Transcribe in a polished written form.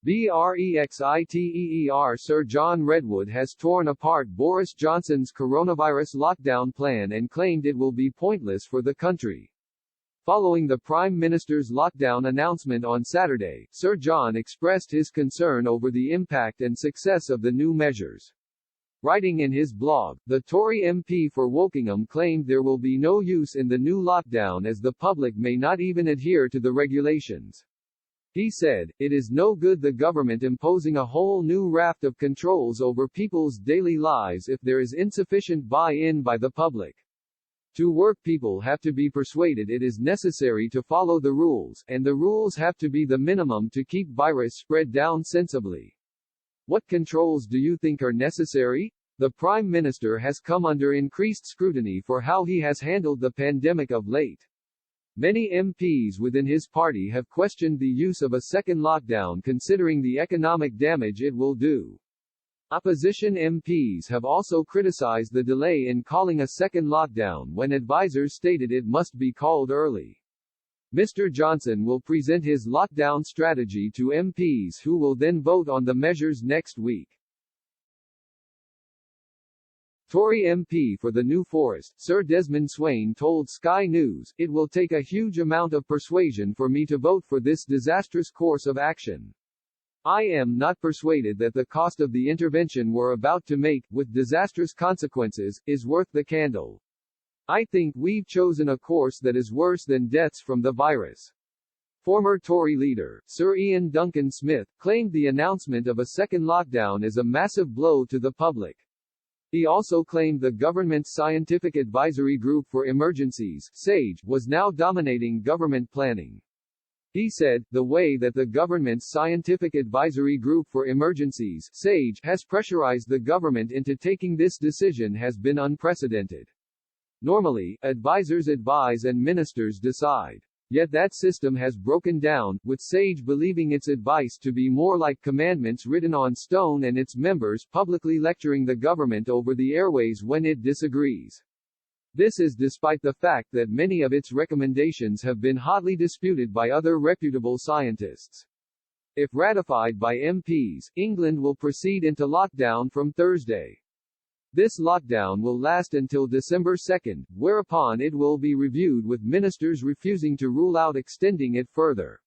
Brexiteer Sir John Redwood has torn apart Boris Johnson's coronavirus lockdown plan and claimed it will be pointless for the country. Following the Prime Minister's lockdown announcement on Saturday, Sir John expressed his concern over the impact and success of the new measures. Writing in his blog, the Tory MP for Wokingham claimed there will be no use in the new lockdown as the public may not even adhere to the regulations. He said, "It is no good the government imposing a whole new raft of controls over people's daily lives if there is insufficient buy-in by the public. To work, people have to be persuaded it is necessary to follow the rules, and the rules have to be the minimum to keep virus spread down sensibly. What controls do you think are necessary? The Prime Minister has come under increased scrutiny for how he has handled the pandemic of late. Many MPs within his party have questioned the use of a second lockdown considering the economic damage it will do. Opposition MPs have also criticized the delay in calling a second lockdown when advisers stated it must be called early. Mr. Johnson will present his lockdown strategy to MPs who will then vote on the measures next week." Tory MP for the New Forest, Sir Desmond Swayne told Sky News, "It will take a huge amount of persuasion for me to vote for this disastrous course of action. I am not persuaded that the cost of the intervention we're about to make, with disastrous consequences, is worth the candle. I think we've chosen a course that is worse than deaths from the virus." Former Tory leader, Sir Ian Duncan Smith, claimed the announcement of a second lockdown is a massive blow to the public. He also claimed the government's Scientific Advisory Group for Emergencies (SAGE) was now dominating government planning. He said, "The way that the government's Scientific Advisory Group for Emergencies (SAGE) has pressurized the government into taking this decision has been unprecedented. Normally, advisors advise and ministers decide. Yet that system has broken down, with SAGE believing its advice to be more like commandments written on stone and its members publicly lecturing the government over the airways when it disagrees. This is despite the fact that many of its recommendations have been hotly disputed by other reputable scientists." If ratified by MPs, England will proceed into lockdown from Thursday. This lockdown will last until December 2, whereupon it will be reviewed with ministers refusing to rule out extending it further.